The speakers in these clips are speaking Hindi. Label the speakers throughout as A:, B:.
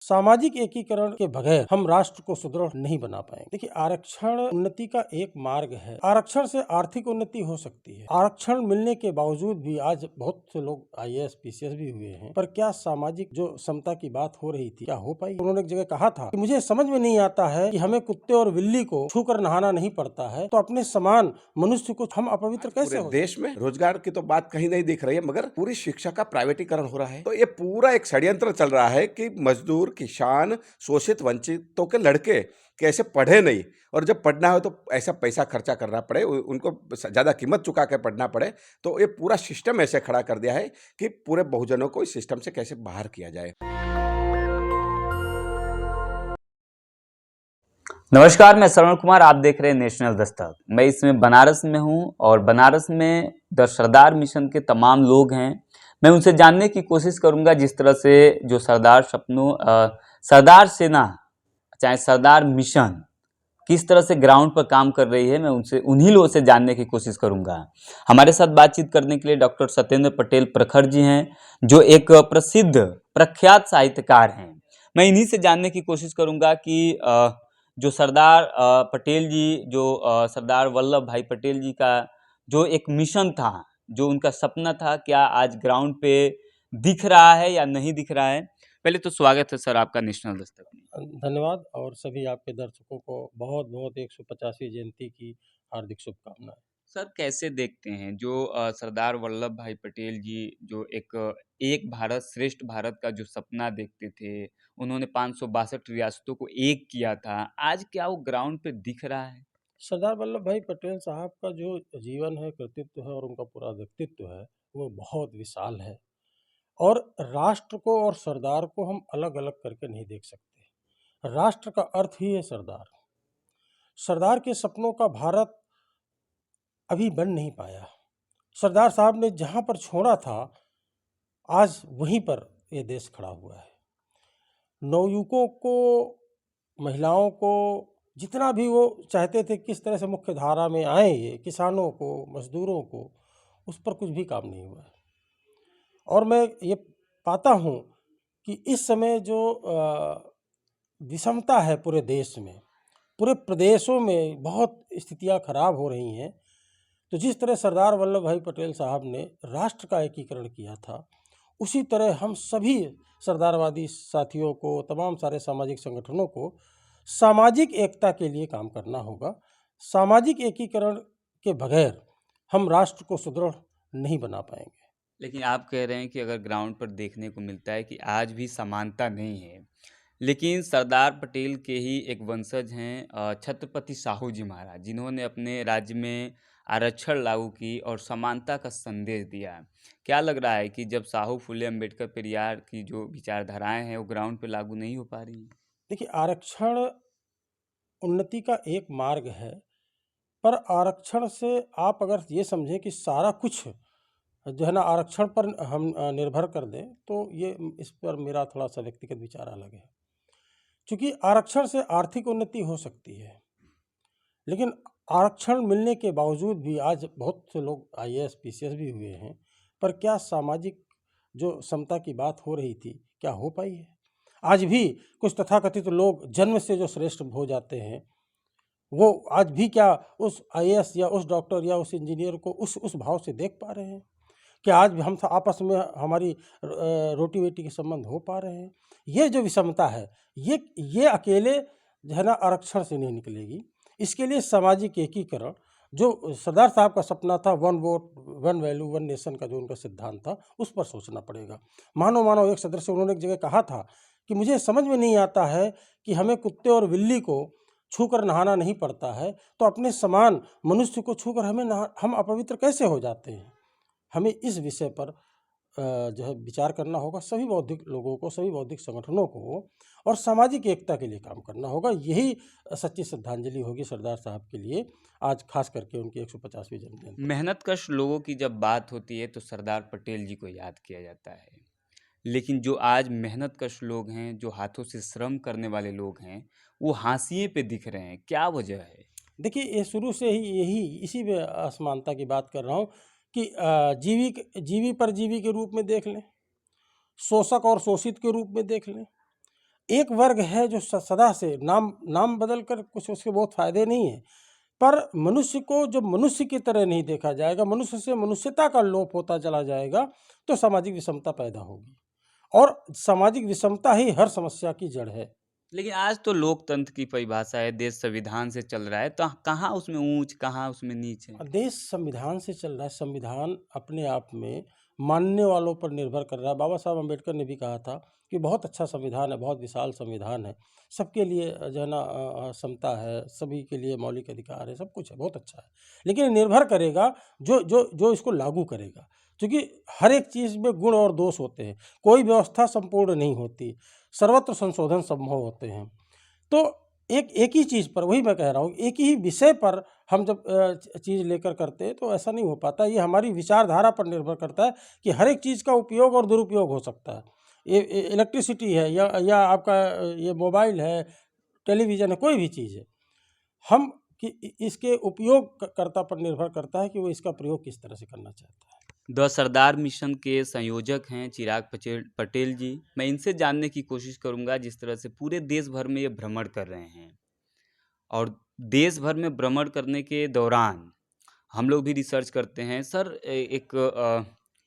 A: सामाजिक एकीकरण के बगैर हम राष्ट्र को सुदृढ़ नहीं बना पाएंगे। देखिए, आरक्षण उन्नति का एक मार्ग है। आरक्षण से आर्थिक उन्नति हो सकती है। आरक्षण मिलने के बावजूद भी आज बहुत से लोग IAS PCS भी हुए हैं, पर क्या सामाजिक जो समता की बात हो रही थी क्या हो पाई? उन्होंने एक जगह कहा था कि मुझे समझ में नहीं आता है कि हमें कुत्ते और बिल्ली को छूकर नहाना नहीं पड़ता है, तो अपने समान मनुष्य को हम अपवित्र कैसे हो?
B: देश में रोजगार की तो बात कहीं नहीं दिख रही है, मगर पूरी शिक्षा का प्राइवेटीकरण हो रहा है। तो ये पूरा एक षड्यंत्र चल रहा है कि मजदूर, किसान, शोषित वंचितों के लड़के कैसे पढ़े नहीं, और जब पढ़ना हो तो ऐसा पैसा खर्चा करना पड़े, उनको ज्यादा कीमत चुका के पढ़ना पड़े। तो ये पूरा सिस्टम ऐसे खड़ा कर दिया है कि पूरे बहुजनों को इस सिस्टम से कैसे बाहर किया जाए।
C: नमस्कार, मैं श्रवण कुमार, आप देख रहे हैं नेशनल दस्तक। मैं इसमें बनारस में हूं और बनारस में द सरदार मिशन के तमाम लोग हैं। मैं उनसे जानने की कोशिश करूंगा जिस तरह से जो सरदार सपनों सरदार सेना चाहे सरदार मिशन किस तरह से ग्राउंड पर काम कर रही है, मैं उनसे उन्हीं लोगों से जानने की कोशिश करूंगा। हमारे साथ बातचीत करने के लिए डॉक्टर सत्येंद्र पटेल प्रखर जी हैं, जो एक प्रसिद्ध प्रख्यात साहित्यकार हैं। मैं इन्हीं से जानने की कोशिश करूंगा कि जो सरदार पटेल जी, जो सरदार वल्लभ भाई पटेल जी का जो एक मिशन था, जो उनका सपना था, क्या आज ग्राउंड पे दिख रहा है या नहीं दिख रहा है? पहले तो स्वागत है सर आपका नेशनल दस्तक में।
A: धन्यवाद, और सभी आपके दर्शकों को बहुत बहुत 150वीं जयंती की हार्दिक शुभकामनाएं।
C: सर, कैसे देखते हैं जो सरदार वल्लभ भाई पटेल जी जो एक भारत श्रेष्ठ भारत का जो सपना देखते थे, उन्होंने 562 रियासतों को एक किया था, आज क्या वो ग्राउंड पे दिख रहा है?
A: सरदार वल्लभ भाई पटेल साहब का जो जीवन है, कृतित्व है और उनका पूरा व्यक्तित्व है, वो बहुत विशाल है। और राष्ट्र को और सरदार को हम अलग अलग करके नहीं देख सकते। राष्ट्र का अर्थ ही है सरदार। सरदार के सपनों का भारत अभी बन नहीं पाया। सरदार साहब ने जहाँ पर छोड़ा था, आज वहीं पर ये देश खड़ा हुआ है। नवयुवकों को, महिलाओं को, जितना भी वो चाहते थे किस तरह से मुख्य धारा में आए, ये किसानों को, मजदूरों को, उस पर कुछ भी काम नहीं हुआ है। और मैं ये पाता हूँ कि इस समय जो विषमता है पूरे देश में, पूरे प्रदेशों में बहुत स्थितियाँ खराब हो रही हैं। तो जिस तरह सरदार वल्लभ भाई पटेल साहब ने राष्ट्र का एकीकरण किया था, उसी तरह हम सभी सरदारवादी साथियों को, तमाम सारे सामाजिक संगठनों को सामाजिक एकता के लिए काम करना होगा। सामाजिक एकीकरण के बगैर हम राष्ट्र को सुदृढ़ नहीं बना पाएंगे।
C: लेकिन आप कह रहे हैं कि अगर ग्राउंड पर देखने को मिलता है कि आज भी समानता नहीं है, लेकिन सरदार पटेल के ही एक वंशज हैं छत्रपति साहू जी महाराज, जिन्होंने अपने राज्य में आरक्षण लागू की और समानता का संदेश दिया। क्या लग रहा है कि जब साहू फुले अम्बेडकर पेरियार की जो विचारधाराएं हैं वो ग्राउंड पे लागू नहीं हो पा रही?
A: देखिए, आरक्षण उन्नति का एक मार्ग है, पर आरक्षण से आप अगर ये समझें कि सारा कुछ जो है ना आरक्षण पर हम निर्भर कर दें, तो ये इस पर मेरा थोड़ा सा व्यक्तिगत विचार अलग है। क्योंकि आरक्षण से आर्थिक उन्नति हो सकती है, लेकिन आरक्षण मिलने के बावजूद भी आज बहुत से लोग IAS PCS भी हुए हैं, पर क्या सामाजिक जो समता की बात हो रही थी क्या हो पाई है? आज भी कुछ तथाकथित लोग जन्म से जो श्रेष्ठ हो जाते हैं, वो आज भी क्या उस IAS या उस डॉक्टर या उस इंजीनियर को उस भाव से देख पा रहे हैं? क्या आज भी हम आपस में हमारी रोटी बेटी के संबंध हो पा रहे हैं? ये जो विषमता है, ये अकेले जो है ना आरक्षण से नहीं निकलेगी। इसके लिए सामाजिक एकीकरण, जो सरदार साहब का सपना था, one vote one value one nation का जो उनका सिद्धांत था, उस पर सोचना पड़ेगा। मानो एक सदस्य, उन्होंने एक जगह कहा था कि मुझे समझ में नहीं आता है कि हमें कुत्ते और बिल्ली को छूकर नहाना नहीं पड़ता है, तो अपने समान मनुष्य को छूकर हम अपवित्र कैसे हो जाते हैं? हमें इस विषय पर जो है विचार करना होगा, सभी बौद्धिक लोगों को, सभी बौद्धिक संगठनों को, और सामाजिक एकता के लिए काम करना होगा। यही सच्ची श्रद्धांजलि होगी सरदार साहब के लिए, आज खास करके उनकी 150वीं जन्मजयंती।
C: मेहनतकश लोगों की जब बात होती है तो सरदार पटेल जी को याद किया जाता है, लेकिन जो आज मेहनतकश लोग हैं, जो हाथों से श्रम करने वाले लोग हैं, वो हाशिए पे दिख रहे हैं। क्या वजह है?
A: देखिए, ये शुरू से ही इसी में असमानता की बात कर रहा हूँ कि जीवी परजीवी के रूप में देख लें, शोषक और शोषित के रूप में देख लें, एक वर्ग है जो सदा से नाम बदल कर कुछ उसके बहुत फायदे नहीं है, पर मनुष्य को जब मनुष्य की तरह नहीं देखा जाएगा, मनुष्य से मनुष्यता का लोप होता चला जाएगा, तो सामाजिक विषमता पैदा होगी और सामाजिक विषमता ही हर समस्या की जड़ है।
C: लेकिन आज तो लोकतंत्र की परिभाषा है, देश संविधान से चल रहा है, तो कहाँ उसमें ऊंच, कहाँ उसमें नीच है?
A: देश संविधान से चल रहा है। संविधान अपने आप में मानने वालों पर निर्भर कर रहा है। बाबा साहब अम्बेडकर ने भी कहा था कि बहुत अच्छा संविधान है, बहुत विशाल संविधान है, सबके लिए जो है ना समता है, सभी के लिए मौलिक अधिकार है, सब कुछ है, बहुत अच्छा है। लेकिन ये निर्भर करेगा जो जो जो इसको लागू करेगा, क्योंकि हर एक चीज़ में गुण और दोष होते हैं, कोई व्यवस्था संपूर्ण नहीं होती, सर्वत्र संशोधन संभव होते हैं। तो एक ही चीज़ पर, वही मैं कह रहा हूँ, एक ही विषय पर हम जब चीज़ लेकर करते हैं तो ऐसा नहीं हो पाता। ये हमारी विचारधारा पर निर्भर करता है कि हर एक चीज़ का उपयोग और दुरुपयोग हो सकता है। ये इलेक्ट्रिसिटी है या आपका ये मोबाइल है, टेलीविज़न है, कोई भी चीज़ है, हम कि इसके उपयोगकर्ता पर निर्भर करता है कि वो इसका प्रयोग किस तरह से करना चाहता है।
C: द सरदार मिशन के संयोजक हैं चिराग पटेल जी। मैं इनसे जानने की कोशिश करूंगा, जिस तरह से पूरे देश भर में ये भ्रमण कर रहे हैं और देश भर में भ्रमण करने के दौरान हम लोग भी रिसर्च करते हैं। सर, एक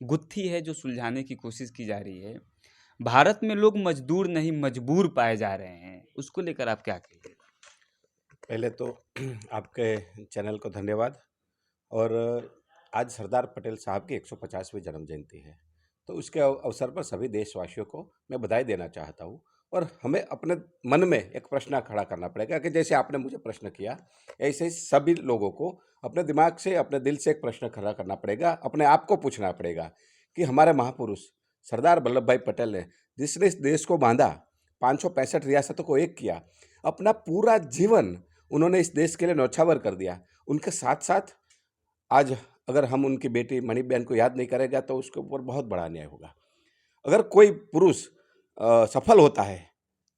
C: गुत्थी है जो सुलझाने की कोशिश की जा रही है। भारत में लोग मजदूर नहीं मजबूर पाए जा रहे हैं, उसको लेकर आप क्या कहेंगे?
B: पहले तो आपके चैनल को धन्यवाद। और आज सरदार पटेल साहब की 150वीं जन्म जयंती है, तो उसके अवसर पर सभी देशवासियों को मैं बधाई देना चाहता हूँ। और हमें अपने मन में एक प्रश्न खड़ा करना पड़ेगा कि जैसे आपने मुझे प्रश्न किया, ऐसे ही सभी लोगों को अपने दिमाग से, अपने दिल से एक प्रश्न खड़ा करना पड़ेगा, अपने आप को पूछना पड़ेगा कि हमारे महापुरुष सरदार वल्लभ भाई पटेल ने, जिसने इस देश को बांधा, 565 रियासतों को एक किया, अपना पूरा जीवन उन्होंने इस देश के लिए न्यौछावर कर दिया। उनके साथ साथ आज अगर हम उनकी बेटी मणिबेन को याद नहीं करेगा तो उसके ऊपर बहुत बड़ा अन्याय होगा। अगर कोई पुरुष सफल होता है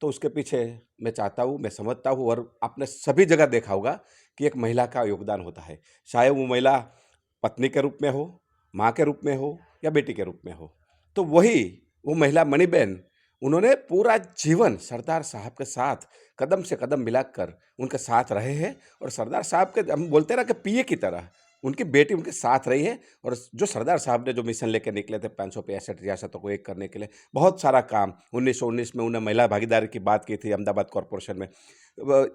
B: तो उसके पीछे मैं चाहता हूँ, मैं समझता हूँ, और आपने सभी जगह देखा होगा कि एक महिला का योगदान होता है, चाहे वो महिला पत्नी के रूप में हो, माँ के रूप में हो या बेटी के रूप में हो। तो वही वो महिला मणिबेन, उन्होंने पूरा जीवन सरदार साहब के साथ कदम से कदम मिलाकर उनके साथ रहे हैं। और सरदार साहब के, हम बोलते हैं ना कि पिए की तरह, उनकी बेटी उनके साथ रही है। और जो सरदार साहब ने जो मिशन लेकर निकले थे 565 रियासतों को एक करने के लिए, बहुत सारा काम, 1919 में उन्हें महिला भागीदारी की बात की थी, अहमदाबाद कॉरपोरेशन में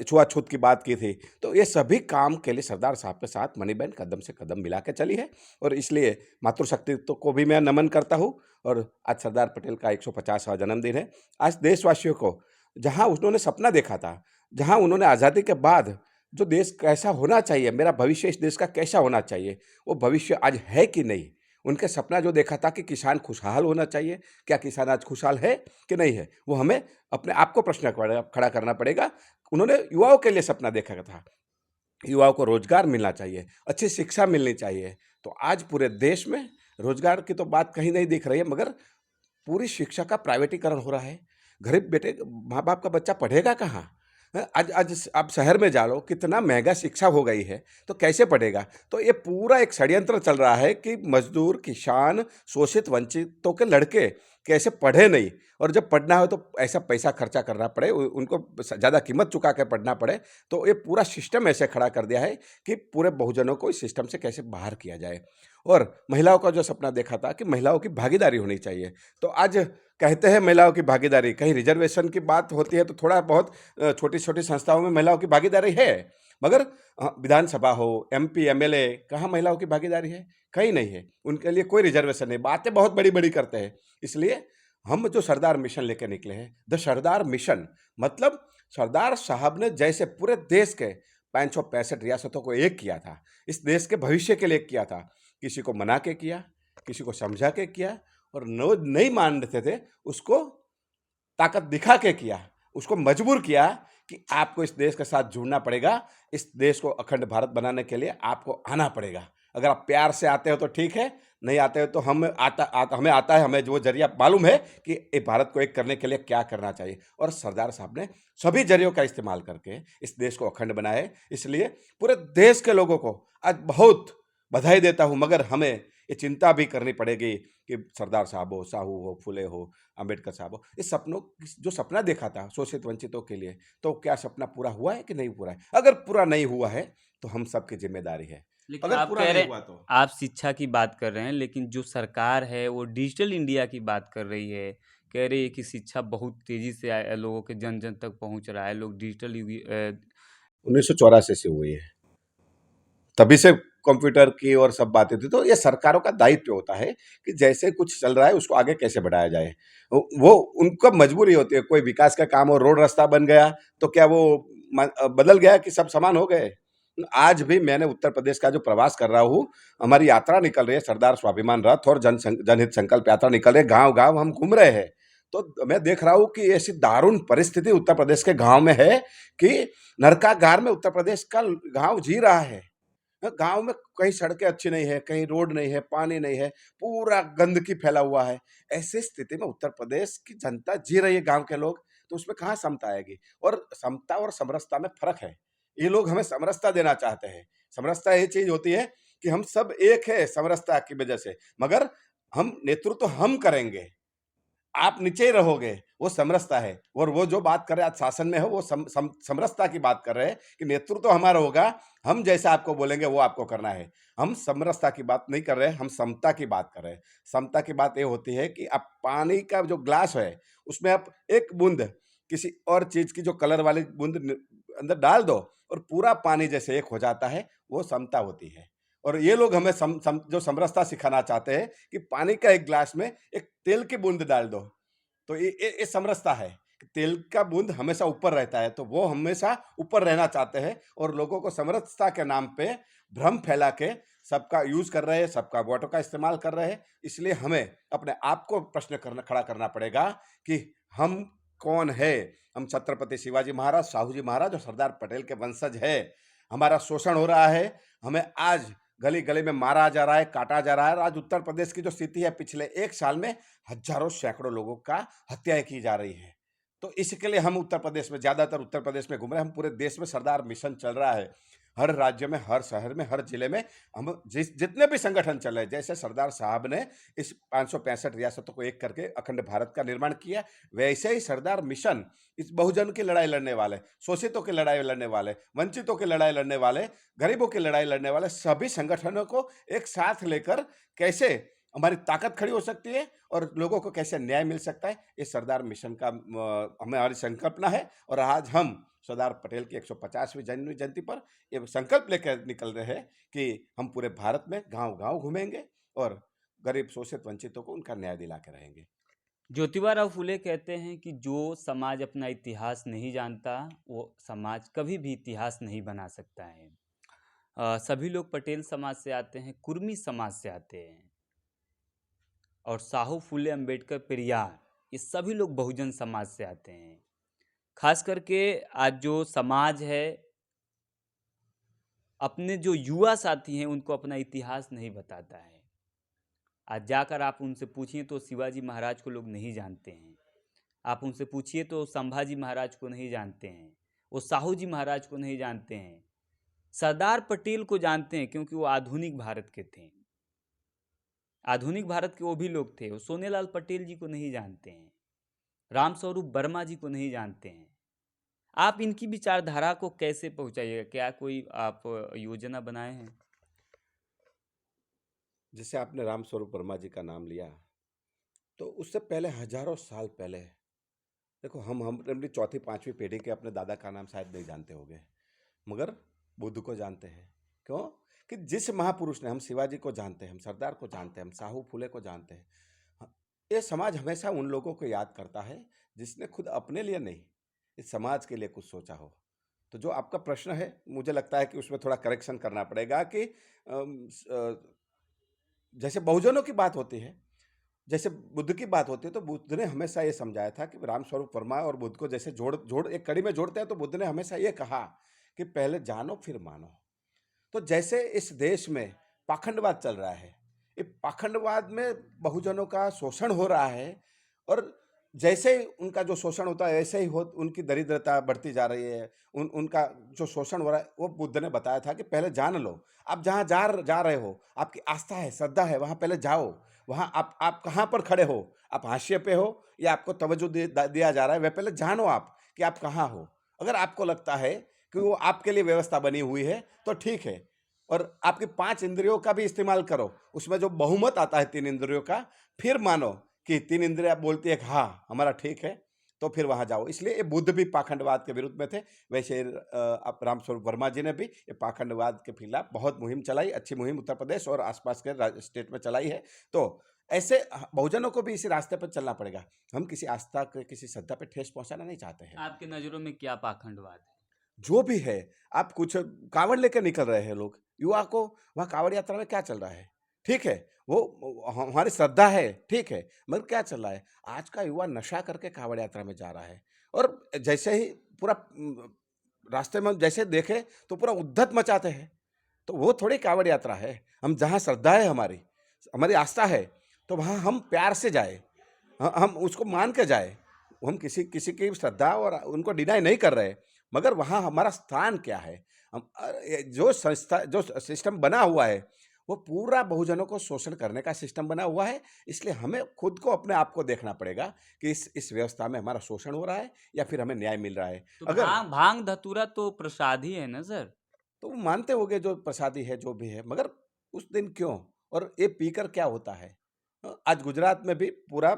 B: छुआछूत की बात की थी। तो ये सभी काम के लिए सरदार साहब के साथ मणिबेन कदम से कदम मिला के चली है। और इसलिए मातृशक्ति को भी मैं नमन करता हूँ। और आज सरदार पटेल का 150वां जन्मदिन है। आज देशवासियों को, जहाँ उन्होंने सपना देखा था, जहाँ उन्होंने आज़ादी के बाद जो देश कैसा होना चाहिए, मेरा भविष्य इस देश का कैसा होना चाहिए, वो भविष्य आज है कि नहीं। उनके सपना जो देखा था कि किसान खुशहाल होना चाहिए, क्या किसान आज खुशहाल है कि नहीं है, वो हमें अपने आप को प्रश्न खड़ा करना पड़ेगा। उन्होंने युवाओं के लिए सपना देखा था, युवाओं को रोजगार मिलना चाहिए, अच्छी शिक्षा मिलनी चाहिए। तो आज पूरे देश में रोजगार की तो बात कहीं नहीं दिख रही है, मगर पूरी शिक्षा का प्राइवेटीकरण हो रहा है। गरीब बेटे, माँ बाप का बच्चा पढ़ेगा कहाँ? आज आज आप शहर में जा लो, कितना महंगा शिक्षा हो गई है, तो कैसे पढ़ेगा? तो ये पूरा एक षड्यंत्र चल रहा है कि मजदूर, किसान, शोषित वंचितों के लड़के कैसे पढ़े नहीं, और जब पढ़ना हो तो ऐसा पैसा खर्चा करना पड़े, उनको ज़्यादा कीमत चुका के पढ़ना पड़े। तो ये पूरा सिस्टम ऐसे खड़ा कर दिया है कि पूरे बहुजनों को इस सिस्टम से कैसे बाहर किया जाए। और महिलाओं का जो सपना देखा था कि महिलाओं की भागीदारी होनी चाहिए, तो आज कहते हैं महिलाओं की भागीदारी, कहीं रिजर्वेशन की बात होती है तो थोड़ा बहुत छोटी छोटी संस्थाओं में महिलाओं की भागीदारी है, मगर विधानसभा हो, एमपी, एमएलए, कहाँ महिलाओं की भागीदारी है? कहीं नहीं है। उनके लिए कोई रिजर्वेशन नहीं। बातें बहुत बड़ी बड़ी करते हैं। इसलिए हम जो सरदार मिशन लेकर निकले हैं, द सरदार मिशन, मतलब सरदार साहब ने जैसे पूरे देश के 565 रियासतों को एक किया था, इस देश के भविष्य के लिए किया था। किसी को मना के किया, किसी को समझा के किया, और नहीं मानते थे उसको ताकत दिखा के किया, उसको मजबूर किया कि आपको इस देश के साथ जुड़ना पड़ेगा, इस देश को अखंड भारत बनाने के लिए आपको आना पड़ेगा। अगर आप प्यार से आते हो तो ठीक है, नहीं आते हो तो हमें आता है, हमें जो जरिया मालूम है कि ये भारत को एक करने के लिए क्या करना चाहिए। और सरदार साहब ने सभी जरियों का इस्तेमाल करके इस देश को अखंड बनाया है। इसलिए पूरे देश के लोगों को आज बहुत बधाई देता हूँ, मगर हमें ये चिंता भी करनी पड़ेगी कि सरदार साहब हो, साहू हो, फुले हो, अंबेडकर साहब हो, इस सपनों जो सपना देखा था शोषित वंचितों के लिए, तो क्या सपना पूरा हुआ है कि नहीं पूरा है? अगर पूरा नहीं हुआ है तो हम सबकी जिम्मेदारी है।
C: लेकिन
B: अगर
C: आप
B: पूरा
C: कह
B: नहीं
C: रहे हैं,
B: हुआ तो
C: आप शिक्षा की बात कर रहे हैं, लेकिन जो सरकार है वो डिजिटल इंडिया की बात कर रही है। कह रही है कि शिक्षा बहुत तेजी से लोगों के जन जन तक पहुंच रहा है, लोग डिजिटल
B: 1984 से हुई है, तभी से कंप्यूटर की और सब बातें थी। तो ये सरकारों का दायित्व होता है कि जैसे कुछ चल रहा है उसको आगे कैसे बढ़ाया जाए। वो उनका मजबूरी होती है, कोई विकास का काम और रोड रास्ता बन गया तो क्या वो बदल गया कि सब समान हो गए? आज भी मैंने उत्तर प्रदेश का जो प्रवास कर रहा हूँ, हमारी यात्रा निकल रही है, सरदार स्वाभिमान रथ और जनहित संकल्प यात्रा निकल रही है, गांव गांव हम घूम रहे हैं। तो मैं देख रहा हूँ कि ऐसी दारुण परिस्थिति उत्तर प्रदेश के गांव में है कि नरकागार में उत्तर प्रदेश का गांव जी रहा है। गाँव में कहीं सड़कें अच्छी नहीं है, कहीं रोड नहीं है, पानी नहीं है, पूरा गंदगी फैला हुआ है। ऐसी स्थिति में उत्तर प्रदेश की जनता जी रही है, गाँव के लोग, तो उसमें कहाँ समता आएगी? और समता और समरसता में फ़र्क है। ये लोग हमें समरसता देना चाहते हैं। समरसता ये चीज़ होती है कि हम सब एक है समरसता की वजह से, मगर हम नेतृत्व तो हम करेंगे। आप नीचे ही रहोगे, वो समरसता है। और वो जो बात कर रहे हैं, आज शासन में हो, वो समरसता की बात कर रहे हैं कि नेतृत्व तो हमारा होगा, हम जैसा आपको बोलेंगे वो आपको करना है। हम समरसता की बात नहीं कर रहे हैं, हम समता की बात कर रहे हैं। समता की बात ये होती है कि आप पानी का जो ग्लास है, उसमें आप एक बूंद किसी और चीज की जो कलर वाली बूंद अंदर डाल दो और पूरा पानी जैसे एक हो जाता है, वो समता होती है। और ये लोग हमें जो समरसता सिखाना चाहते हैं कि पानी का एक ग्लास में एक तेल की बूंद डाल दो, तो ये समरसता है कि तेल का बूंद हमेशा ऊपर रहता है, तो वो हमेशा ऊपर रहना चाहते हैं और लोगों को समरसता के नाम पे भ्रम फैला के सबका यूज कर रहे हैं, सबका वोटों का इस्तेमाल कर रहे हैं। इसलिए हमें अपने आप को प्रश्न खड़ा करना पड़ेगा कि हम कौन है? हम छत्रपति शिवाजी महाराज, साहू जी महाराज और सरदार पटेल के वंशज है। हमारा शोषण हो रहा है, हमें आज गली गली में मारा जा रहा है, काटा जा रहा है। आज उत्तर प्रदेश की जो स्थिति है, पिछले 1 साल में हजारों सैकड़ों लोगों का हत्याएं की जा रही है। तो इसके लिए हम उत्तर प्रदेश में, ज्यादातर उत्तर प्रदेश में घूम रहे हैं। हम पूरे देश में सरदार मिशन चल रहा है, हर राज्य में, हर शहर में, हर जिले में। हम जितने भी संगठन चले, जैसे सरदार साहब ने इस 565 रियासतों को एक करके अखंड भारत का निर्माण किया, वैसे ही सरदार मिशन इस बहुजन की लड़ाई लड़ने वाले, शोषितों की लड़ाई लड़ने वाले, वंचितों की लड़ाई लड़ने वाले, गरीबों की लड़ाई लड़ने वाले सभी संगठनों को एक साथ लेकर कैसे हमारी ताकत खड़ी हो सकती है और लोगों को कैसे न्याय मिल सकता है, ये सरदार मिशन का हमारी संकल्पना है। और आज हम सरदार पटेल की 150वीं जन्म जयंती पर ये संकल्प लेकर निकल रहे हैं कि हम पूरे भारत में गांव गांव घूमेंगे और गरीब शोषित वंचितों को उनका न्याय दिला के रहेंगे।
C: ज्योतिबा फुले कहते हैं कि जो समाज अपना इतिहास नहीं जानता, वो समाज कभी भी इतिहास नहीं बना सकता है। सभी लोग पटेल समाज से आते हैं, कुर्मी समाज से आते हैं, और साहू फुले अंबेडकर पेरियार, ये सभी लोग बहुजन समाज से आते हैं। खास करके आज जो समाज है, अपने जो युवा साथी हैं उनको अपना इतिहास नहीं बताता है। आज जाकर आप उनसे पूछिए तो शिवाजी महाराज को लोग नहीं जानते हैं, आप उनसे पूछिए तो संभाजी महाराज को नहीं जानते हैं, वो साहू जी महाराज को नहीं जानते हैं। सरदार पटेल को जानते हैं क्योंकि वो आधुनिक भारत के थे, आधुनिक भारत के वो भी लोग थे। वो सोनेलाल पटेल जी को नहीं जानते हैं, रामस्वरूप वर्मा जी को नहीं जानते हैं। आप इनकी विचारधारा को कैसे पहुंचाइएगा? क्या कोई आप योजना बनाए हैं?
B: जैसे आपने रामस्वरूप वर्मा जी का नाम लिया, तो उससे पहले हजारों साल पहले देखो, हम अपनी चौथी पांचवी पीढ़ी के अपने दादा का नाम शायद नहीं जानते होंगे, मगर बुद्ध को जानते हैं। क्यों? कि जिस महापुरुष ने, हम शिवाजी को जानते हैं, हम सरदार को जानते हैं, हम साहू फुले को जानते हैं। ये समाज हमेशा उन लोगों को याद करता है जिसने खुद अपने लिए नहीं, इस समाज के लिए कुछ सोचा हो। तो जो आपका प्रश्न है, मुझे लगता है कि उसमें थोड़ा करेक्शन करना पड़ेगा कि जैसे बहुजनों की बात होती है, जैसे बुद्ध की बात होती है, तो बुद्ध ने हमेशा ये समझाया था कि रामस्वरूप वर्मा और बुद्ध को जैसे जोड़ एक कड़ी में जोड़ते हैं, तो बुद्ध ने हमेशा ये कहा कि पहले जानो फिर मानो। तो जैसे इस देश में पाखंडवाद चल रहा है, ये पाखंडवाद में बहुजनों का शोषण हो रहा है, और जैसे ही उनका जो शोषण होता है, ऐसे ही उनकी दरिद्रता बढ़ती जा रही है, उनका जो शोषण हो रहा है, वो बुद्ध ने बताया था कि पहले जान लो। आप जहाँ जा रहे हो, आपकी आस्था है, श्रद्धा है, वहाँ पहले जाओ, वहाँ आप कहाँ पर खड़े हो, आप हाशिए पे हो या आपको तवज्जो दिया जा रहा है, वह पहले जानो आप कि आप कहाँ हो। अगर आपको लगता है कि वो आपके लिए व्यवस्था बनी हुई है तो ठीक है, और आपकी 5 इंद्रियों का भी इस्तेमाल करो, उसमें जो बहुमत आता है 3 इंद्रियों का, फिर मानो कि 3 इंद्रियाँ बोलती है कि हाँ, हमारा ठीक है, तो फिर वहाँ जाओ। इसलिए ये बुद्ध भी पाखंडवाद के विरुद्ध में थे, वैसे अब रामस्वरूप वर्मा जी ने भी ये पाखंडवाद के खिलाफ बहुत मुहिम चलाई, अच्छी मुहिम उत्तर प्रदेश और आसपास के स्टेट में चलाई है। तो ऐसे बहुजनों को भी इसी रास्ते पर चलना पड़ेगा। हम किसी आस्था के, किसी श्रद्धा पे ठेस पहुंचाना नहीं चाहते हैं।
C: आपके नज़रों में क्या पाखंडवाद है?
B: जो भी है, आप कुछ कावड़ लेकर निकल रहे हैं लोग, युवा को वहाँ कावड़ यात्रा में क्या चल रहा है? ठीक है, वो हमारी श्रद्धा है, ठीक है, मगर क्या चल रहा है? आज का युवा नशा करके कावड़ यात्रा में जा रहा है, और जैसे ही पूरा रास्ते में जैसे देखे तो पूरा उद्दत मचाते हैं। तो वो थोड़ी कावड़ यात्रा है। हम जहाँ श्रद्धा है, हमारी हमारी आस्था है, तो वहाँ हम प्यार से जाए, हम उसको मान के जाए। हम किसी किसी की श्रद्धा और उनको डिनाई नहीं कर रहे, मगर वहाँ हमारा स्थान क्या है? हम जो संस्था, जो सिस्टम बना हुआ है, वो पूरा बहुजनों को शोषण करने का सिस्टम बना हुआ है। इसलिए हमें खुद को, अपने आप को देखना पड़ेगा कि इस व्यवस्था में हमारा शोषण हो रहा है या फिर हमें न्याय मिल रहा है।
C: तो
B: अगर
C: भांग धतूरा तो प्रसाद ही है ना सर?
B: तो वो मानते होंगे जो प्रसादी है, जो भी है, मगर उस दिन क्यों? और ये पीकर क्या होता है? आज गुजरात में भी पूरा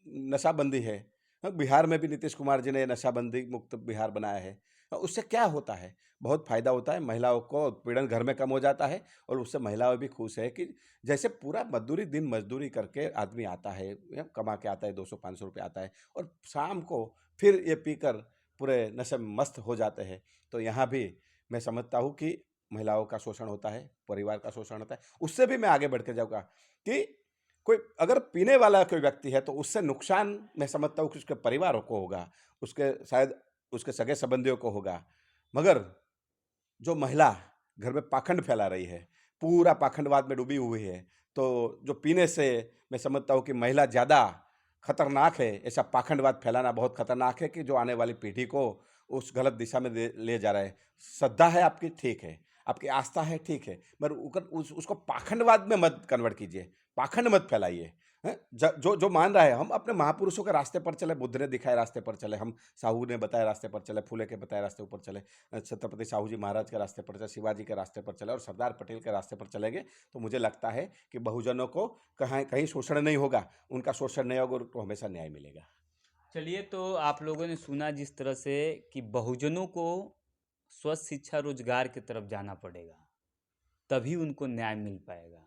B: नशाबंदी है। बिहार में भी नीतीश कुमार जी ने नशाबंदी मुक्त बिहार बनाया है। उससे क्या होता है? बहुत फायदा होता है, महिलाओं को उत्पीड़न घर में कम हो जाता है, और उससे महिलाएं भी खुश है कि जैसे पूरा दिन मजदूरी करके आदमी आता है, कमा के आता है, 200-500 रुपये आता है, और शाम को फिर ये पीकर पूरे नशे में मस्त हो जाते हैं। तो यहाँ भी मैं समझता हूँ कि महिलाओं का शोषण होता है, परिवार का शोषण होता है। उससे भी मैं आगे बढ़ के जाऊँगा कि कोई अगर पीने वाला कोई व्यक्ति है तो उससे नुकसान मैं समझता हूँ कि उसके परिवार को होगा, उसके शायद उसके सगे संबंधियों को होगा। मगर जो महिला घर में पाखंड फैला रही है, पूरा पाखंडवाद में डूबी हुई है, तो जो पीने से मैं समझता हूँ कि महिला ज़्यादा खतरनाक है। ऐसा पाखंडवाद फैलाना बहुत खतरनाक है कि जो आने वाली पीढ़ी को उस गलत दिशा में ले जा रहा है। श्रद्धा है आपकी, ठीक है, आपकी आस्था है, ठीक है, मगर उसको पाखंडवाद में मत कन्वर्ट कीजिए, पाखंड मत फैलाइए। हैं? जो जो मान रहा है, हम अपने महापुरुषों के रास्ते पर चले, बुद्ध ने दिखाए रास्ते पर चले, हम साहू ने बताए रास्ते पर चले, फूले के बताए रास्ते पर चले, छत्रपति साहू जी महाराज के रास्ते पर चले, शिवाजी के रास्ते पर चले और सरदार पटेल के रास्ते पर चलेंगे, तो मुझे लगता है कि बहुजनों को कहीं कहीं शोषण नहीं होगा, उनका शोषण नहीं होगा, उनको हमेशा न्याय मिलेगा।
C: चलिए, तो आप लोगों ने सुना जिस तरह से कि बहुजनों को स्वस्थ शिक्षा रोजगार की तरफ जाना पड़ेगा, तभी उनको न्याय मिल पाएगा।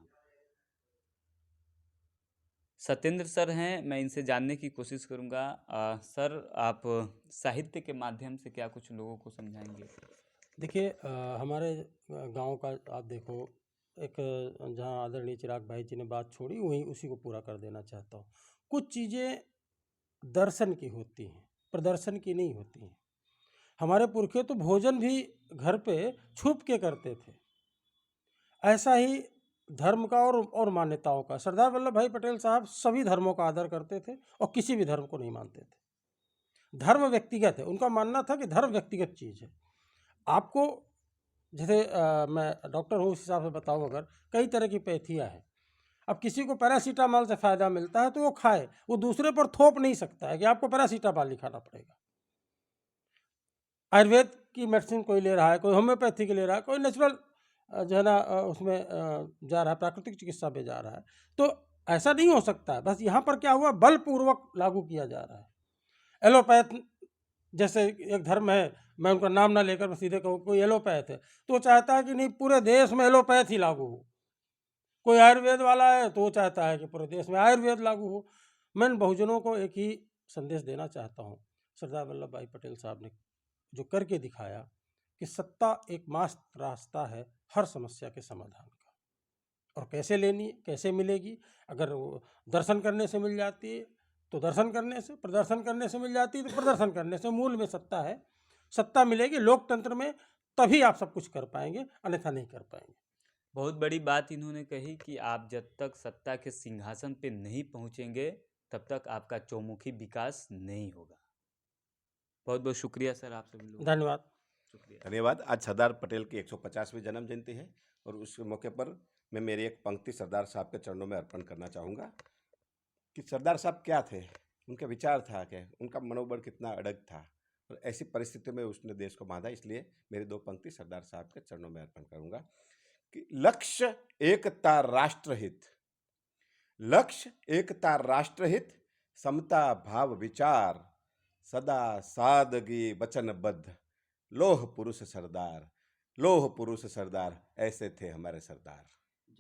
C: सत्येंद्र सर हैं, मैं इनसे जानने की कोशिश करूंगा। सर, आप साहित्य के माध्यम से क्या कुछ लोगों को समझाएंगे?
A: देखिए, हमारे गांव का आप देखो, एक जहां आदरणीय चिराग भाई जी ने बात छोड़ी, वहीं उसी को पूरा कर देना चाहता हूँ। कुछ चीज़ें दर्शन की होती हैं, प्रदर्शन की नहीं होती हैं। हमारे पुरखे तो भोजन भी घर पे छुप के करते थे। ऐसा ही धर्म का और मान्यताओं का, सरदार वल्लभ भाई पटेल साहब सभी धर्मों का आदर करते थे और किसी भी धर्म को नहीं मानते थे। धर्म व्यक्तिगत है, उनका मानना था कि धर्म व्यक्तिगत चीज़ है। आपको जैसे मैं डॉक्टर हूँ, उस हिसाब से बताऊँ, अगर कई तरह की पैथियाँ हैं। अब किसी को पैरासीटामॉल से फ़ायदा मिलता है तो वो खाए, वो दूसरे पर थोप नहीं सकता है कि आपको पैरासीटामॉल ही खाना पड़ेगा। आयुर्वेद की मेडिसिन कोई ले रहा है, कोई होम्योपैथी की ले रहा है, कोई नेचुरल जो है ना उसमें जा रहा है, प्राकृतिक चिकित्सा पे जा रहा है। तो ऐसा नहीं हो सकता है। बस यहाँ पर क्या हुआ, बलपूर्वक लागू किया जा रहा है। एलोपैथ जैसे एक धर्म है, मैं उनका नाम ना लेकर मैं सीधे कहूँ, कोई एलोपैथ है तो वो चाहता है कि नहीं पूरे देश में एलोपैथ ही लागू हो। कोई आयुर्वेद वाला है तो वो चाहता है कि पूरे देश में आयुर्वेद लागू हो। मैं बहुजनों को एक ही संदेश देना चाहता हूँ, सरदार वल्लभ भाई पटेल साहब ने जो करके दिखाया कि सत्ता एकमात्र रास्ता है हर समस्या के समाधान का। और कैसे लेनी है, कैसे मिलेगी? अगर वो दर्शन करने से मिल जाती है तो दर्शन करने से, प्रदर्शन करने से मिल जाती है तो प्रदर्शन करने से। मूल में सत्ता है, सत्ता मिलेगी लोकतंत्र में, तभी आप सब कुछ कर पाएंगे, अन्यथा नहीं कर पाएंगे।
C: बहुत बड़ी बात इन्होंने कही कि आप जब तक सत्ता के सिंहासन पे नहीं पहुंचेंगे, तब तक आपका चौमुखी विकास नहीं होगा। बहुत बहुत शुक्रिया सर, आप सभी लोग।
A: धन्यवाद।
C: शुक्रिया।
B: धन्यवाद। आज सरदार पटेल की 150वीं जन्म जयंती है, और उस मौके पर मैं मेरी एक पंक्ति सरदार साहब के चरणों में अर्पण करना चाहूँगा। कि सरदार साहब क्या थे, उनका विचार था क्या, उनका मनोबल कितना अड़ग था, और ऐसी परिस्थिति में उसने देश को बांधा। इसलिए मेरी 2 पंक्ति सरदार साहब के चरणों में अर्पण करूंगा कि लक्ष्य एकता राष्ट्रहित, लक्ष्य एकता राष्ट्रहित, समता भाव विचार, सदा सादगी वचनबद्ध, लोह पुरुष सरदार, लोह पुरुष सरदार, ऐसे थे हमारे सरदार।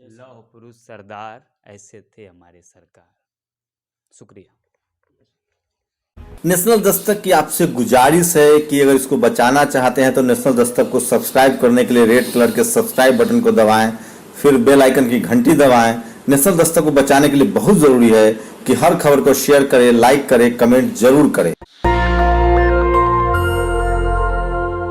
C: लौह पुरुष सरदार, ऐसे थे हमारे सरकार। शुक्रिया।
D: नेशनल दस्तक की आपसे गुजारिश है कि अगर इसको बचाना चाहते हैं तो नेशनल दस्तक को सब्सक्राइब करने के लिए रेड कलर के सब्सक्राइब बटन को दबाएं, फिर बेल आइकन की घंटी दबाएं। नेशनल दस्तक को बचाने के लिए बहुत जरूरी है कि हर खबर को शेयर करें, लाइक करें, कमेंट जरूर करें।